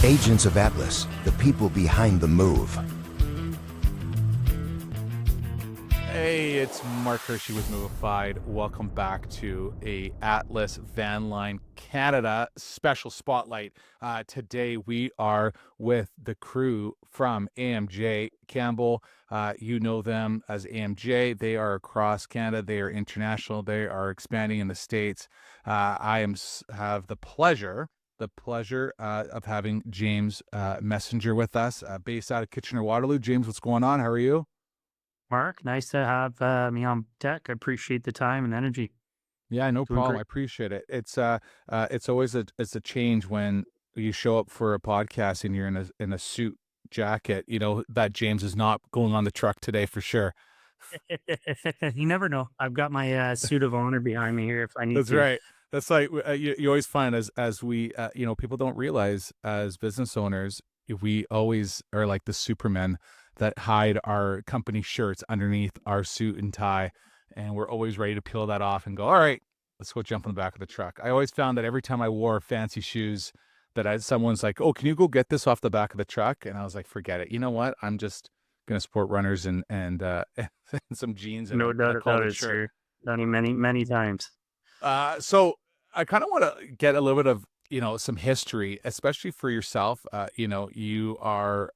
Agents of Atlas, the people behind the move. Hey, it's Mark Hirschi with Movified. Welcome back to a Atlas Van Line Canada special spotlight. Today we are with the crew from AMJ Campbell. You know them as AMJ. They are across Canada. They are international. They are expanding in the States. Have the pleasure of having James Messenger with us, based out of Kitchener-Waterloo. James, what's going on? How are you? Mark, nice to have me on deck. I appreciate the time and energy. Yeah, no Doing problem. I great. appreciate it. It's always a change when you show up for a podcast and you're in a suit jacket. You know that James is not going on the truck today for sure. You never know. I've got my suit of honor behind me here if I need That's to. right. That's like you always find as we people don't realize as business owners we always are like the Supermen that hide our company shirts underneath our suit and tie, and we're always ready to peel that off and go, all right, let's go jump on the back of the truck. I always found that every time I wore fancy shoes someone's like, oh, can you go get this off the back of the truck? And I was like, forget it. You know what? I'm just gonna support runners and and some jeans and No a doubt about collared it, shirt. sir. Done it many, many times. So I kind of want to get a little bit of, some history, especially for yourself. You are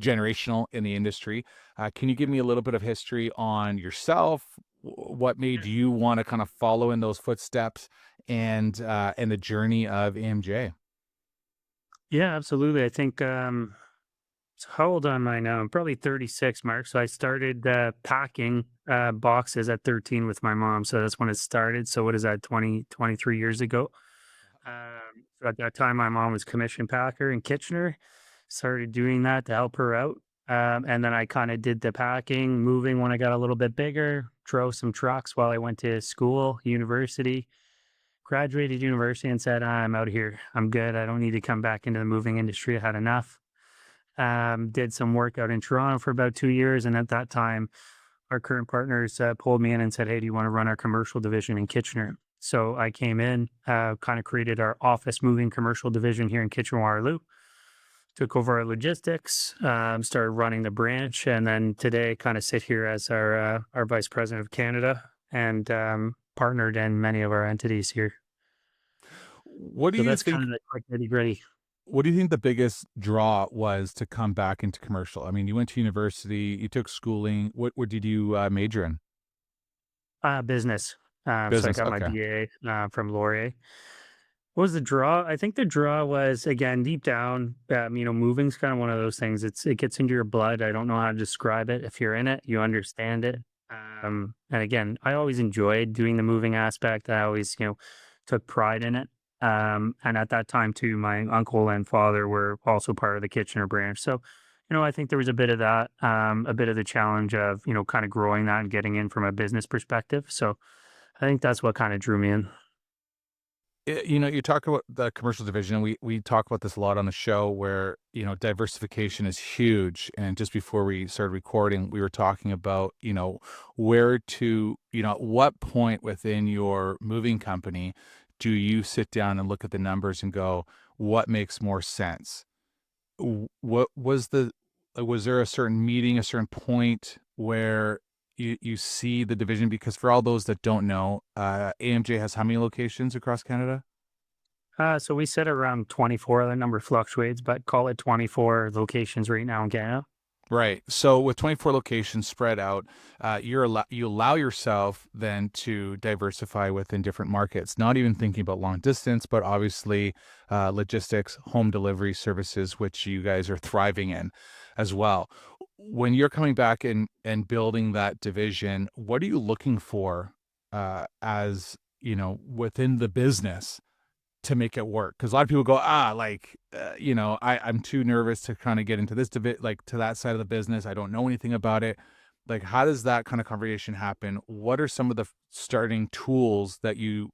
generational in the industry. Can you give me a little bit of history on yourself? What made you want to kind of follow in those footsteps and the journey of AMJ? Yeah, absolutely. I think, so how old am I now? I'm probably 36, Mark. So I started packing boxes at 13 with my mom. So that's when it started. So what is that, 23 years ago? So at that time, my mom was commission packer in Kitchener. Started doing that to help her out. And then I kind of did the packing, moving when I got a little bit bigger, drove some trucks while I went to school, university, graduated university and said, I'm out of here. I'm good. I don't need to come back into the moving industry. I had enough. Did some work out in Toronto for about 2 years. And at that time, our current partners pulled me in and said, hey, do you want to run our commercial division in Kitchener? So I came in, kind of created our office moving commercial division here in Kitchener-Waterloo, took over our logistics, started running the branch, and then today kind of sit here as our vice president of Canada and partnered in many of our entities here. What do So you that's kind think? of the quick nitty gritty. What do you think the biggest draw was to come back into commercial? I mean, you went to university, you took schooling. What did you major in? Business. So I Business. got my Okay. BA from Laurier. What was the draw? I think the draw was, again, deep down, moving's kind of one of those things. It gets into your blood. I don't know how to describe it. If you're in it, you understand it. And again, I always enjoyed doing the moving aspect. I always, took pride in it. And at that time too, my uncle and father were also part of the Kitchener branch. So, I think there was a bit of that, a bit of the challenge of, kind of growing that and getting in from a business perspective. So I think that's what kind of drew me in. You talk about the commercial division, and we talk about this a lot on the show where, diversification is huge. And just before we started recording, we were talking about, at what point within your moving company do you sit down and look at the numbers and go, what makes more sense? What was there a certain meeting, a certain point where you see the division? Because for all those that don't know, AMJ has how many locations across Canada? So we sit around 24. The number fluctuates, but call it 24 locations right now in Canada. Right. So with 24 locations spread out, you allow yourself then to diversify within different markets, not even thinking about long distance, but obviously logistics, home delivery services, which you guys are thriving in as well. When you're coming back and building that division, what are you looking for as, within the business to make it work? Because a lot of people go, I'm too nervous to kind of get into this like to that side of the business. I don't know anything about it. Like, how does that kind of conversation happen? What are some of the starting tools that you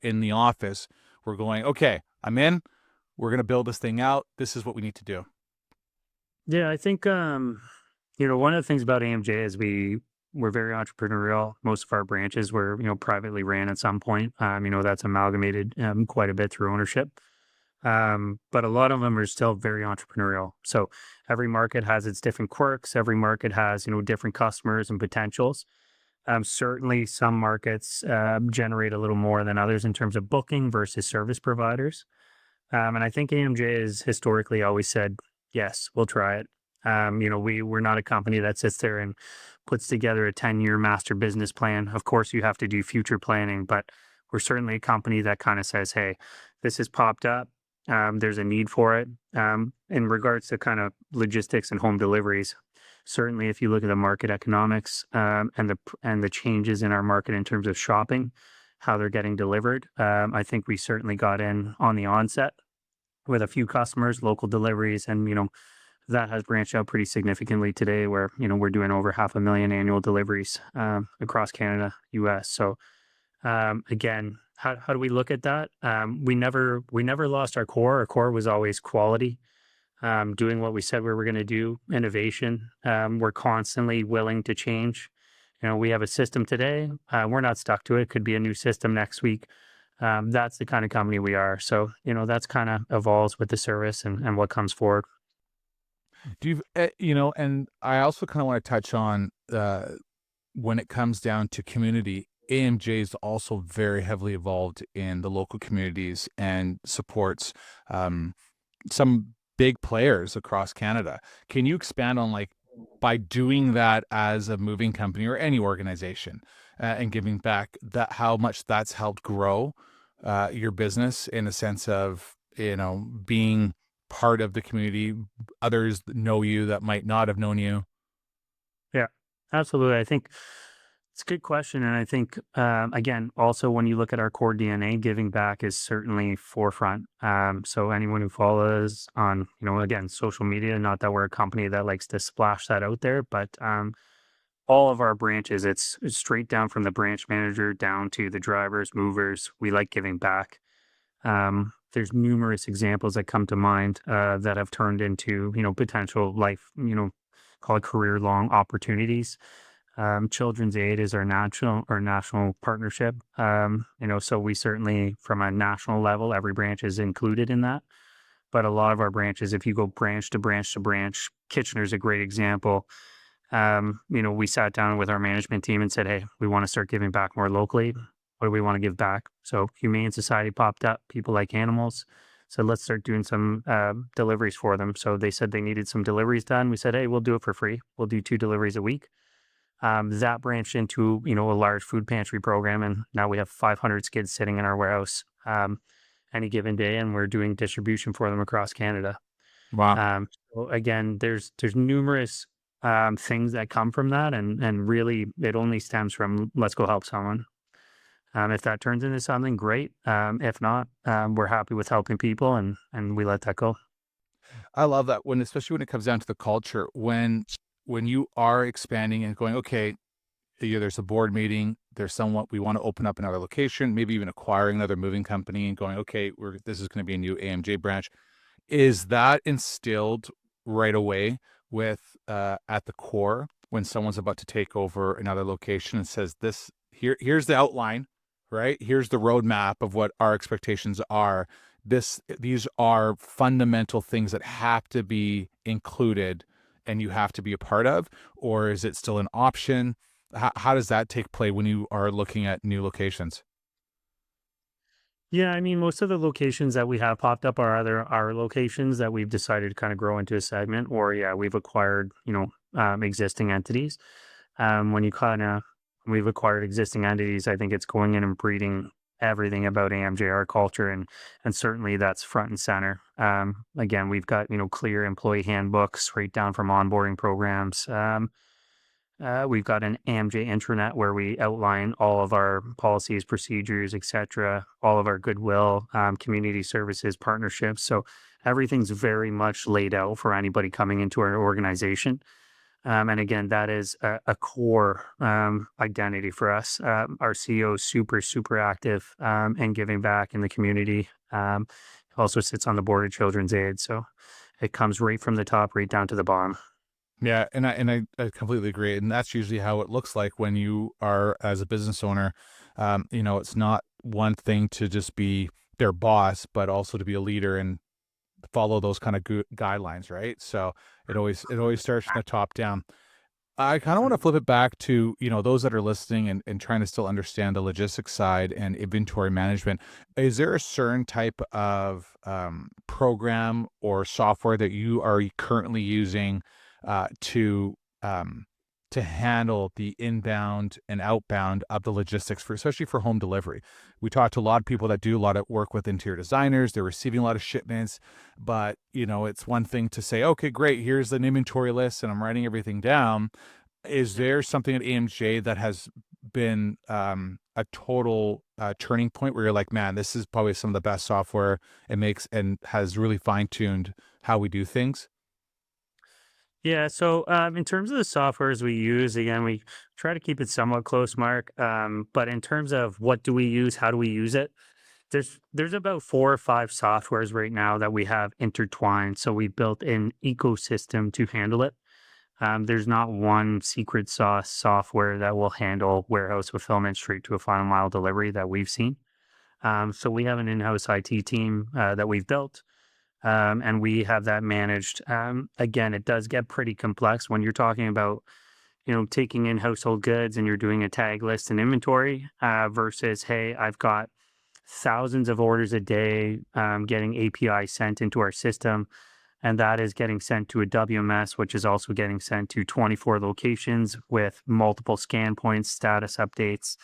in the office were going, okay, I'm in, we're going to build this thing out. This is what we need to do. Yeah, I think one of the things about AMJ is we're very entrepreneurial. Most of our branches were privately ran at some point. That's amalgamated quite a bit through ownership. But a lot of them are still very entrepreneurial. So every market has its different quirks. Every market has, different customers and potentials. Certainly, some markets generate a little more than others in terms of booking versus service providers. And I think AMJ has historically always said, yes, we'll try it. We're not a company that sits there and puts together a 10-year master business plan. Of course, you have to do future planning, but we're certainly a company that kind of says, hey, this has popped up. There's a need for it. In regards to kind of logistics and home deliveries, certainly if you look at the market economics and the changes in our market in terms of shopping, how they're getting delivered, I think we certainly got in on the onset with a few customers, local deliveries, and that has branched out pretty significantly today, where we're doing over 500,000 annual deliveries across Canada, US. So again, how do we look at that? We never lost our core. Our core was always quality, doing what we said we were going to do, innovation. We're constantly willing to change. We have a system today. We're not stuck to it. Could be a new system next week. That's the kind of company we are. So, that's kind of evolves with the service and what comes forward. Do and I also kind of want to touch on when it comes down to community. AMJ is also very heavily involved in the local communities and supports some big players across Canada. Can you expand on, like, by doing that as a moving company or any organization and giving back, that how much that's helped grow your business in a sense of, being part of the community, others that know you that might not have known you? Yeah, absolutely. I think it's a good question. And I think, again, also when you look at our core DNA, giving back is certainly forefront. So anyone who follows on, again, social media, not that we're a company that likes to splash that out there, but all of our branches, it's straight down from the branch manager down to the drivers, movers. We like giving back. There's numerous examples that come to mind that have turned into, potential life, call it career long opportunities. Children's Aid is our national partnership. So we certainly, from a national level, every branch is included in that. But a lot of our branches, if you go branch to branch to branch, Kitchener's a great example. We sat down with our management team and said, hey, we want to start giving back more locally. What do we want to give back? So Humane Society popped up, people like animals. So let's start doing some deliveries for them. So they said they needed some deliveries done. We said, hey, we'll do it for free. We'll do 2 deliveries a week. That branched into, a large food pantry program. And now we have 500 skids sitting in our warehouse any given day. And we're doing distribution for them across Canada. Wow. So again, there's numerous things that come from that. And really, it only stems from let's go help someone. If that turns into something, great. If not, we're happy with helping people and we let that go. I love that, especially when it comes down to the culture, when you are expanding and going, okay, there's a board meeting, there's somewhat, we want to open up another location, maybe even acquiring another moving company and going, okay, this is going to be a new AMJ branch. Is that instilled right away with at the core when someone's about to take over another location and says here's the outline, right? Here's the roadmap of what our expectations are. These are fundamental things that have to be included and you have to be a part of, or is it still an option? How does that take play when you are looking at new locations? Yeah, I mean, most of the locations that we have popped up are either our locations that we've decided to kind of grow into a segment, or yeah, we've acquired, existing entities. When we've acquired existing entities, I think it's going in and breeding everything about AMJ, our culture, and certainly that's front and center. Again, we've got clear employee handbooks right down from onboarding programs. We've got an AMJ intranet where we outline all of our policies, procedures, etc., all of our goodwill, community services, partnerships. So everything's very much laid out for anybody coming into our organization. And again, that is a core identity for us. Our CEO is super, super active and giving back in the community. Also sits on the board of Children's Aid. So it comes right from the top, right down to the bottom. Yeah, and I completely agree, and that's usually how it looks like when you are as a business owner. It's not one thing to just be their boss, but also to be a leader and follow those kind of guidelines, right? So it always starts from the top down. I kind of want to flip it back to, those that are listening and trying to still understand the logistics side and inventory management. Is there a certain type of program or software that you are currently using uh, to um, to handle the inbound and outbound of the logistics for, especially for home delivery? We talked to a lot of people that do a lot of work with interior designers. They're receiving a lot of shipments, but it's one thing to say, okay, great, here's an inventory list and I'm writing everything down. Is there something at AMJ that has been a total turning point where you're like, man, this is probably some of the best software it makes and has really fine tuned how we do things? Yeah. So, in terms of the softwares we use, again, we try to keep it somewhat close, Mark. But in terms of what do we use, how do we use it? There's about 4 or 5 softwares right now that we have intertwined. So we built an ecosystem to handle it. There's not one secret sauce software that will handle warehouse fulfillment straight to a final mile delivery that we've seen. So we have an in-house IT team that we've built, and we have that managed. Again, it does get pretty complex when you're talking about taking in household goods and you're doing a tag list and inventory versus, hey, I've got thousands of orders a day getting API sent into our system, and that is getting sent to a WMS, which is also getting sent to 24 locations with multiple scan points, status updates,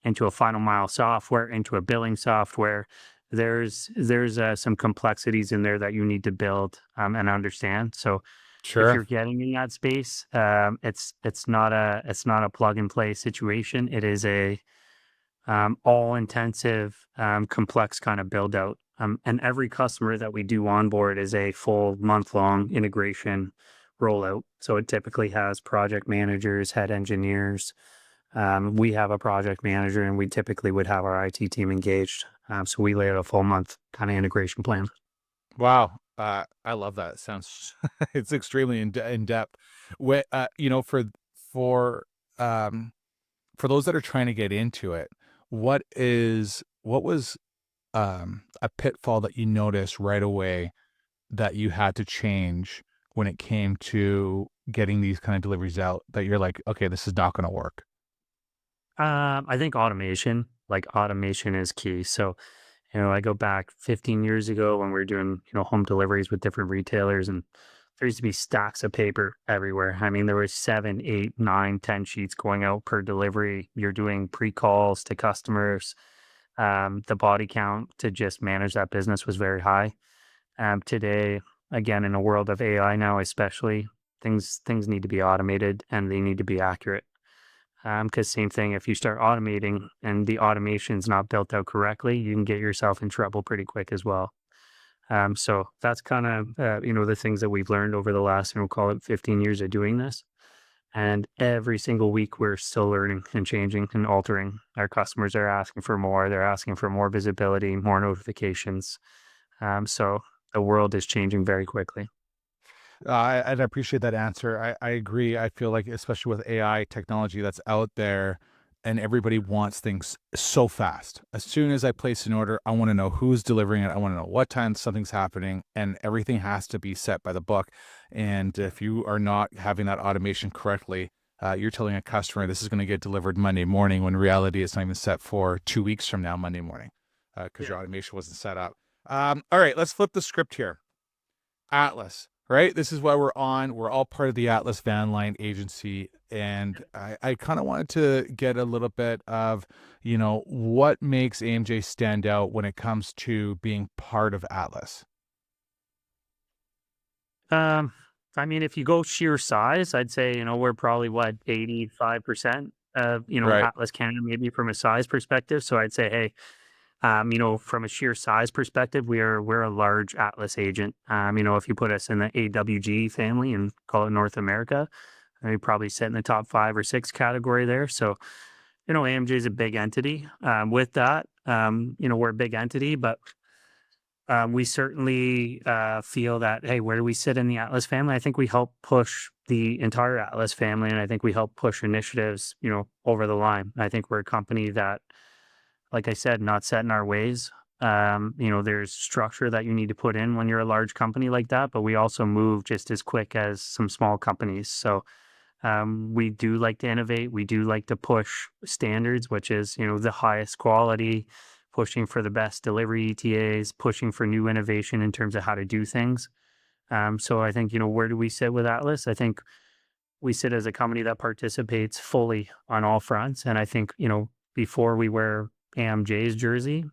into a final mile software, into a billing software. There's some complexities in there that you need to build and understand. So if Sure. you're getting in that space, it's not a plug and play situation. It is a all intensive, complex kind of build out. And every customer that we do onboard is a full month long integration rollout. So it typically has project managers, head engineers. We have a project manager, and we typically would have our IT team engaged. So we lay out a full month kind of integration plan. Wow. I love that. It sounds it's extremely in depth. For um for those that are trying to get into it, what was a pitfall that you noticed right away that you had to change when it came to getting these kind of deliveries out that you're like, okay, this is not going to work? I think automation is key. So, I go back 15 years ago when we were doing, home deliveries with different retailers, and there used to be stacks of paper everywhere. I mean, there was 7, 8, 9, 10 sheets going out per delivery. You're doing pre-calls to customers. The body count to just manage that business was very high. Today, again, in a world of AI now, especially, things need to be automated and they need to be accurate. Because same thing, if you start automating and the automation's not built out correctly, you can get yourself in trouble pretty quick as well. So that's kind of the things that we've learned over the last, call it 15 years of doing this. And every single week, we're still learning and changing and altering. Our customers are asking for more. They're asking for more visibility, more notifications. So the world is changing very quickly. And I appreciate that answer. I agree. I feel like, especially with AI technology that's out there, and everybody wants things so fast. As soon as I place an order, I want to know who's delivering it. I want to know what time something's happening, and everything has to be set by the book. And if you are not having that automation correctly, you're telling a customer this is going to get delivered Monday morning, when in reality it's not even set for 2 weeks from now, Monday morning, because your automation wasn't set up. All right, let's flip the script here. Atlas, right? This is why we're on. We're all part of the Atlas Van Line agency. And I kind of wanted to get a little bit of, what makes AMJ stand out when it comes to being part of Atlas. Um, I mean, if you go sheer size, I'd say, we're probably what, 85% of, Right. Atlas Canada, maybe from a size perspective. So I'd say, hey, from a sheer size perspective, we're a large Atlas agent. If you put us in the AWG family and call it North America, we probably sit in the top 5 or 6 category there. So, AMJ is a big entity. With that, we're a big entity, but we certainly feel that, hey, where do we sit in the Atlas family? I think we help push the entire Atlas family, and I think we help push initiatives, over the line. I think we're a company that, like I said, not set in our ways. There's structure that you need to put in when you're a large company like that, but we also move just as quick as some small companies. So we do like to innovate. We do like to push standards, which is, the highest quality, pushing for the best delivery ETAs, pushing for new innovation in terms of how to do things. So I think, where do we sit with Atlas? I think we sit as a company that participates fully on all fronts. And I think, before we wear AMJ's jersey,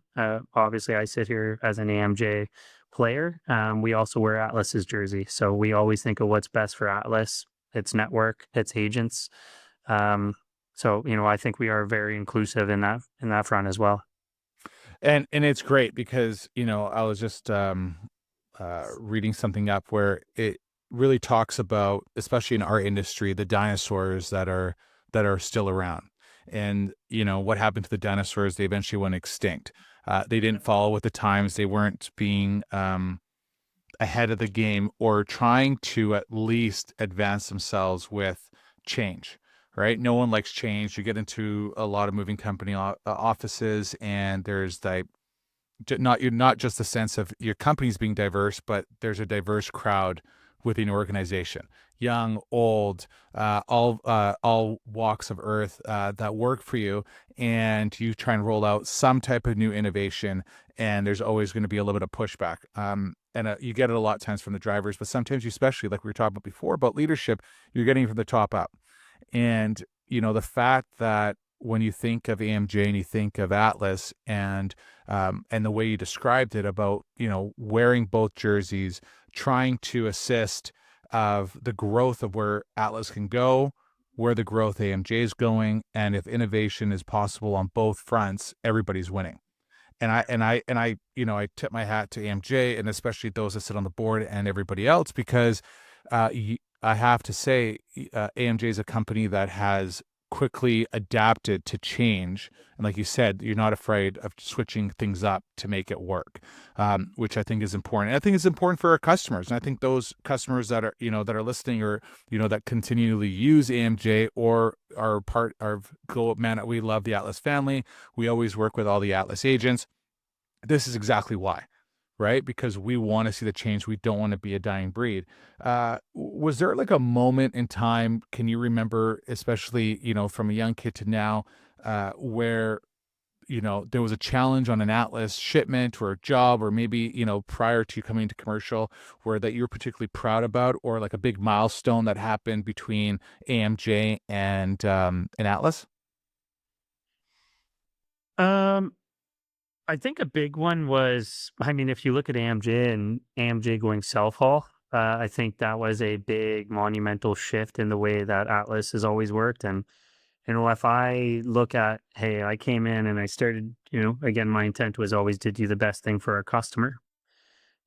obviously I sit here as an AMJ player. We also wear Atlas's jersey. So we always think of what's best for Atlas, its network, its agents. I think we are very inclusive in that front as well. And it's great because, I was just reading something up where it really talks about, especially in our industry, the dinosaurs that are still around. And, what happened to the dinosaurs? They eventually went extinct. They didn't follow with the times. They weren't being ahead of the game or trying to at least advance themselves with change, right? No one likes change. You get into a lot of moving company offices, and there's like not just the sense of your company's being diverse, but there's a diverse crowd within your organization, young, old, all walks of earth that work for you, and you try and roll out some type of new innovation, and there's always going to be a little bit of pushback. And you get it a lot of times from the drivers, but sometimes you, especially like we were talking about before about leadership, you're getting it from the top up. And, the fact that when you think of AMJ and you think of Atlas and the way you described it about, wearing both jerseys, trying to assist of the growth of where Atlas can go, where the growth AMJ is going, and if innovation is possible on both fronts, everybody's winning. I tip my hat to AMJ and especially those that sit on the board and everybody else because I have to say AMJ is a company that has quickly adapted to change. And like you said, you're not afraid of switching things up to make it work, which I think is important. And I think it's important for our customers. And I think those customers that are, that are listening or, that continually use AMJ or are part of man, we love the Atlas family. We always work with all the Atlas agents. This is exactly why. Right? Because we want to see the change. We don't want to be a dying breed. Was there like a moment in time, can you remember, especially, from a young kid to now, where, there was a challenge on an Atlas shipment or a job, or maybe, prior to coming to commercial where that you were particularly proud about, or like a big milestone that happened between AMJ and Atlas? Um, I think a big one was, if you look at AMJ and AMJ going self-haul, I think that was a big monumental shift in the way that Atlas has always worked. And, if I look at, hey, I came in and I started, again, my intent was always to do the best thing for our customer.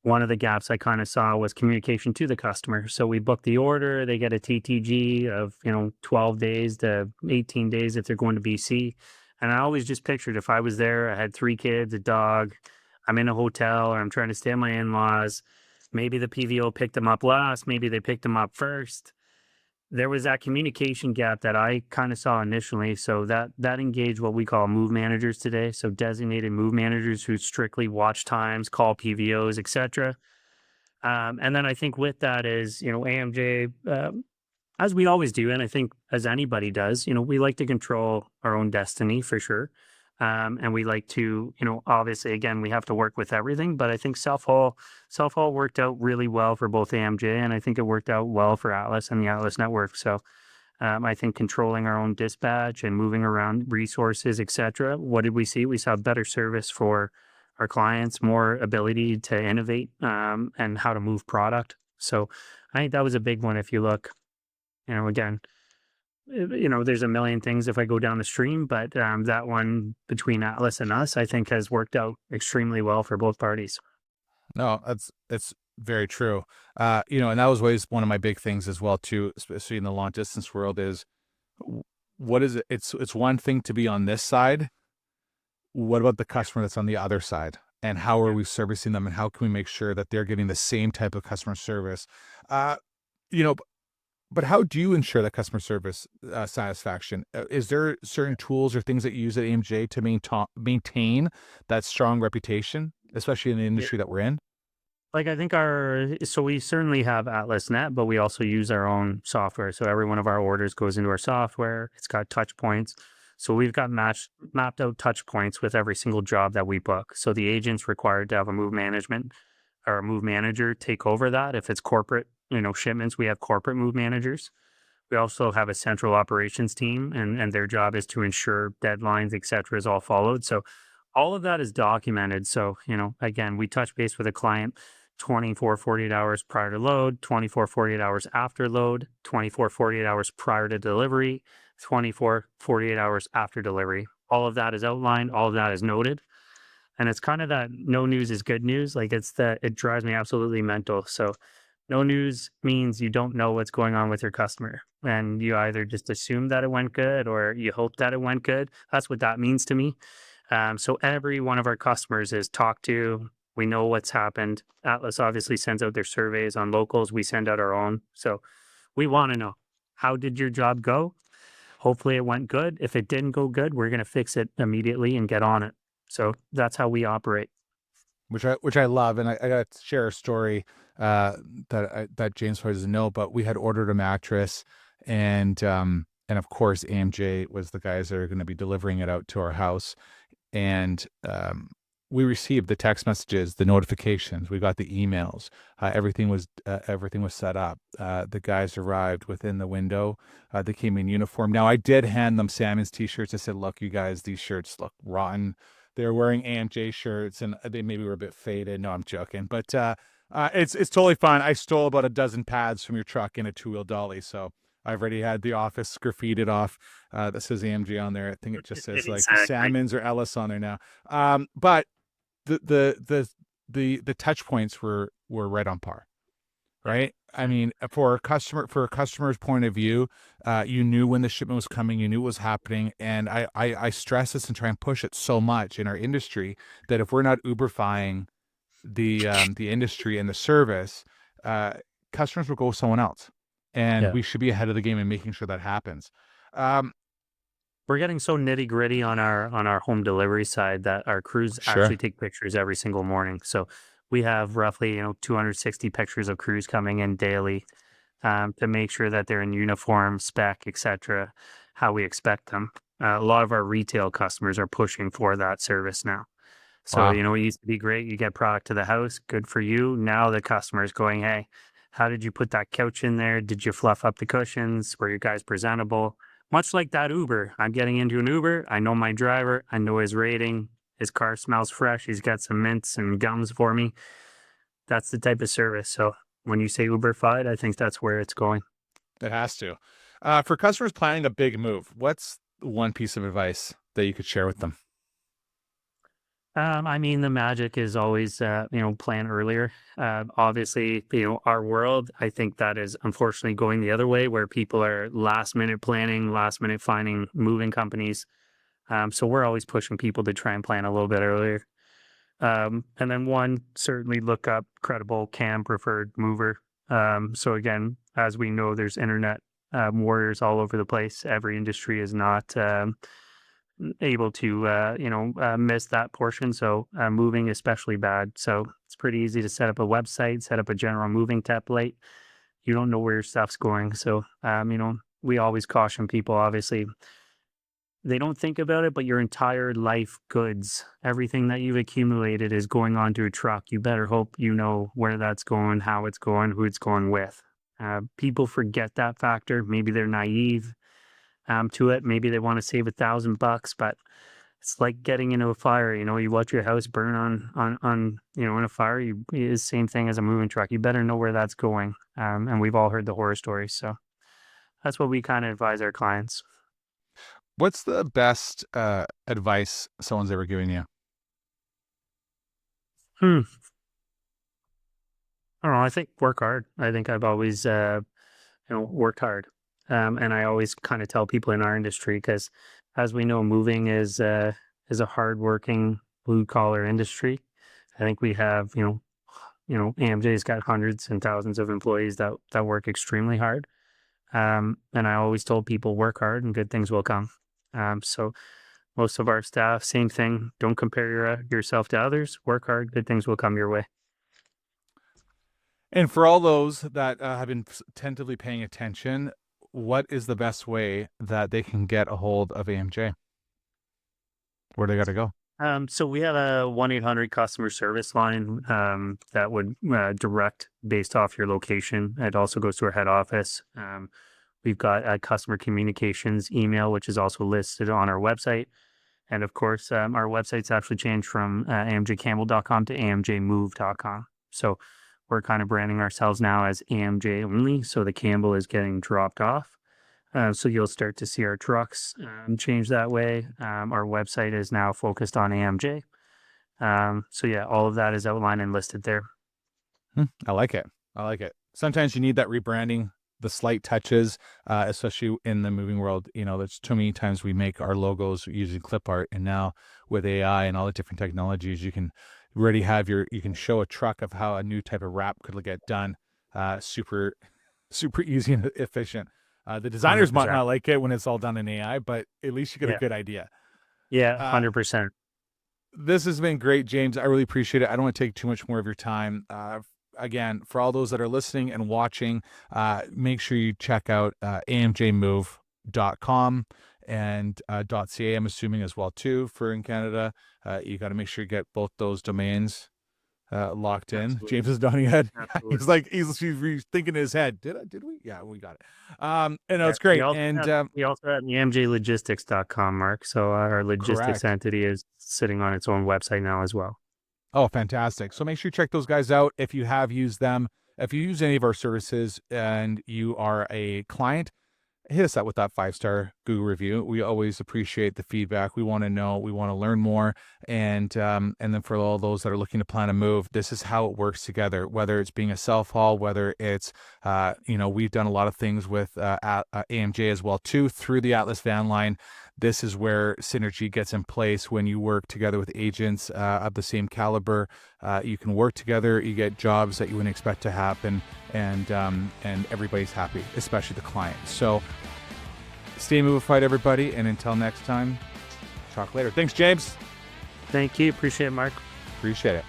One of the gaps I kind of saw was communication to the customer. So we book the order, they get a TTG of, 12 days to 18 days if they're going to BC. And I always just pictured if I was there, I had 3 kids, a dog, I'm in a hotel or I'm trying to stay at my in-laws. Maybe the PVO picked them up last, maybe they picked them up first. There was that communication gap that I kind of saw initially. So that engaged what we call move managers today. So designated move managers who strictly watch times, call PVOs, etc. And then I think with that is, AMJ, as we always do, and I think as anybody does, we like to control our own destiny for sure. And we like to, obviously, again, we have to work with everything, but I think self-haul worked out really well for both AMJ, and I think it worked out well for Atlas and the Atlas network. So I think controlling our own dispatch and moving around resources, etc. What did we see? We saw better service for our clients, more ability to innovate and how to move product. So I think that was a big one. If you look, again, there's a million things if I go down the stream, but that one between Atlas and us, I think has worked out extremely well for both parties. No, that's very true. And that was always one of my big things as well too, especially in the long distance world is what is it? It's one thing to be on this side. What about the customer that's on the other side? And how are we servicing them? And how can we make sure that they're getting the same type of customer service? You know, But how do you ensure that customer service satisfaction? Is there certain tools or things that you use at AMJ to maintain that strong reputation, especially in the Yeah. industry that we're in? Like I think so we certainly have AtlasNet, but we also use our own software. So every one of our orders goes into our software. It's got touch points. So we've got mapped out touch points with every single job that we book. So the agent's required to have a move management or a move manager take over that. If it's corporate, shipments, we have corporate move managers. We also have a central operations team, and their job is to ensure deadlines, et cetera, is all followed. So all of that is documented. So, again, we touch base with a client 24, 48 hours prior to load, 24, 48 hours after load, 24, 48 hours prior to delivery, 24, 48 hours after delivery. All of that is outlined. All of that is noted. And it's kind of that no news is good news. Like it drives me absolutely mental. So no news means you don't know what's going on with your customer. And you either just assume that it went good or you hope that it went good. That's what that means to me. So every one of our customers is talked to. We know what's happened. Atlas obviously sends out their surveys on locals. We send out our own. So we want to know, how did your job go? Hopefully it went good. If it didn't go good, we're going to fix it immediately and get on it. So that's how we operate. Which I love, and I got to share a story that James probably doesn't know, but we had ordered a mattress, and of course AMJ was the guys that are going to be delivering it out to our house, and we received the text messages, the notifications, we got the emails, everything was set up. The guys arrived within the window. They came in uniform. Now I did hand them Salmon's t-shirts. I said, "Look, you guys, these shirts look rotten." They were wearing AMJ shirts, and they maybe were a bit faded. No, I'm joking, but it's totally fine. I stole about a dozen pads from your truck in a 2-wheel dolly, so I've already had the office graffitied off that says AMG on there. I think it just says like Exactly. Salmons or Ellis on there now. But the touch points were right on par. Right. I mean, for a customer's point of view, you knew when the shipment was coming, you knew what was happening. And I stress this and try and push it so much in our industry that if we're not Uberifying the industry and the service, customers will go with someone else. And Yeah. we should be ahead of the game in making sure that happens. Um, We're getting so nitty gritty on our home delivery side that our crews sure. actually take pictures every single morning. So we have roughly 260 pictures of crews coming in daily, to make sure that they're in uniform, spec, etc., how we expect them. A lot of our retail customers are pushing for that service now. So, Wow. it used to be great. You get product to the house, good for you. Now the customer is going, hey, how did you put that couch in there? Did you fluff up the cushions? Were you guys presentable? Much like that Uber. I'm getting into an Uber. I know my driver. I know his rating. His car smells fresh. He's got some mints and gums for me. That's the type of service. So when you say Uberfied, I think that's where it's going. It has to. For customers planning a big move, what's one piece of advice that you could share with them? I mean, the magic is always, plan earlier. Obviously, our world, I think that is unfortunately going the other way where people are last minute planning, last minute finding moving companies. So we're always pushing people to try and plan a little bit earlier. And then one, certainly look up credible CAM preferred mover. So again, as we know, there's internet warriors all over the place. Every industry is not able to miss that portion. So moving especially bad. So it's pretty easy to set up a website, set up a general moving template. You don't know where your stuff's going. So we always caution people. Obviously, they don't think about it, but your entire life goods, everything that you've accumulated is going onto a truck. You better hope you know where that's going, how it's going, who it's going with. People forget that factor. Maybe they're naive to it. Maybe they want to save $1,000, but it's like getting into a fire. You watch your house burn on in a fire. It's the same thing as a moving truck. You better know where that's going. And we've all heard the horror stories. So that's what we kind of advise our clients. What's the best advice someone's ever given you? Hmm. I don't know. I think work hard. I think I've always, worked hard. And I always kind of tell people in our industry, because as we know, moving is a hardworking blue collar industry. I think we have, AMJ's got hundreds and thousands of employees that work extremely hard. And I always told people, work hard and good things will come. So most of our staff, same thing. Don't compare yourself to others. Work hard, good things will come your way. And for all those that have been attentively paying attention, what is the best way that they can get a hold of AMJ? Where they got to go? So we have a 1-800 customer service line that would direct based off your location. It also goes to our head office. We've got a customer communications email, which is also listed on our website. And of course, our website's actually changed from amjcampbell.com to amjmove.com. So we're kind of branding ourselves now as AMJ only. So the Campbell is getting dropped off. So you'll start to see our trucks change that way. Our website is now focused on AMJ. So yeah, all of that is outlined and listed there. I like it. Sometimes you need that rebranding, the slight touches, especially in the moving world. There's too many times we make our logos using clip art, and now with AI and all the different technologies, you can already have you can show a truck of how a new type of wrap could get done, super easy and efficient. The designers 100%. might not like it when it's all done in AI, but at least you get a good idea. Yeah, 100%. This has been great, James. I really appreciate it. I don't want to take too much more of your time. Again, for all those that are listening and watching, make sure you check out amjmove.com and .ca, I'm assuming as well too for in Canada. You got to make sure you get both those domains locked in. Absolutely. James is nodding head. Absolutely. He's like he's thinking in his head. Did we? Yeah, we got it. And it's great. We also have the amjlogistics.com, Mark. So our logistics Correct. entity is sitting on its own website now as well. Oh, fantastic. So make sure you check those guys out if you have used them. If you use any of our services and you are a client, hit us up with that 5-star Google review. We always appreciate the feedback. We want to know, we want to learn more. And then for all those that are looking to plan a move, this is how it works together, whether it's being a self-haul, whether it's, we've done a lot of things with AMJ as well too, through the Atlas van line. This is where synergy gets in place when you work together with agents of the same caliber. You can work together, you get jobs that you wouldn't expect to happen, and everybody's happy, especially the client. So stay movified, everybody, and until next time, talk later. Thanks, James. Thank you. Appreciate it, Mark. Appreciate it.